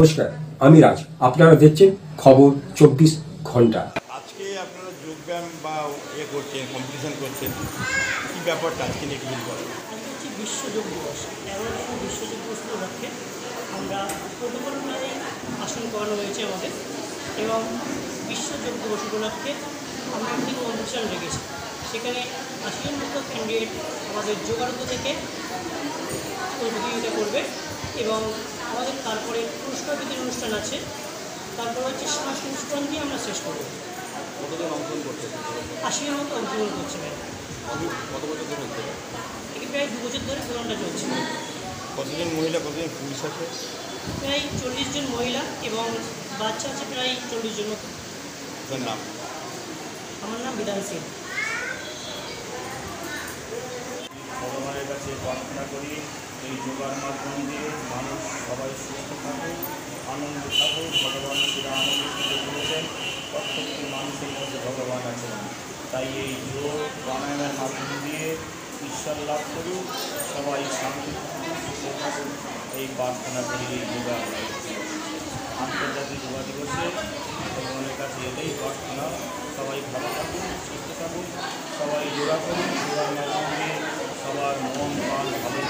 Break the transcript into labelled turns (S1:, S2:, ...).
S1: নমস্কার, আমি রাজ। আপনারা দেখছেন খবর 24 ঘন্টা।
S2: আজকে আপনারা যোগব্যায়াম বা করছেন, কম্পিটিশন করছেন, কী ব্যাপারটা আজকে নিয়ে একটু বলেন।
S3: আজকে হচ্ছে বিশ্ব যোগ দিবস। 11তম বিশ্ব যোগ দিবস উপলক্ষে আমরা প্রোটোকল অনুযায়ী আসন করানো হয়েছে আমাদের, এবং বিশ্ব যোগ দিবস উপলক্ষে আমরা একটি অনুষ্ঠান রেখেছি। সেখানে 80 জন মতো ক্যান্ডিডেট আমাদের যোগারত থেকে প্রতিযোগিতা করবে, এবং আমাদের তারপরে পুরস্কার বিতরণ অনুষ্ঠান আছে। তারপর হচ্ছে সাংস্কৃতিক অনুষ্ঠান দিয়ে আমরা শেষ করব।
S2: কতজন অংশগ্রহণ করছে?
S3: 80 জন মতো অংশগ্রহণ করছে ভাই।
S2: কত বছর ধরে হচ্ছে?
S3: এটি প্রায় 2 বছর ধরে প্রোগ্রামটা চলছে।
S2: কতজন মহিলা, কতজন পুরুষ আছে?
S3: প্রায় 40 জন মহিলা এবং বাচ্চা আছে প্রায় 40 জন মতো।
S2: তার নাম?
S3: আমার নাম বিধান সিং।
S4: ভগবানের কাছে প্রার্থনা করি এই যোগার মাধ্যম দিয়ে মানুষ সবাই সুস্থ থাকুক, আনন্দ থাকুক। ভগবান শ্রীরামকৃষ্ণ বলেছেন প্রত্যেকটি মানুষের মধ্যে ভগবান আছেন, তাই এই যোগ প্রাণায়ামের মাধ্যম দিয়ে ঈশ্বর লাভ করুক, সবাই শান্তি থাকুক, সুস্থ থাকুক, এই প্রার্থনা করি এই যোগা আন্তর্জাতিক যোগা দিবসে। ভগবানের কাছে এটাই প্রার্থনা, সবাই ভালো থাকুন, সুস্থ থাকুন, সবাই যোগা করুন। যোগার মাধ্যম দিয়ে সবার মন প্রাণ ভালো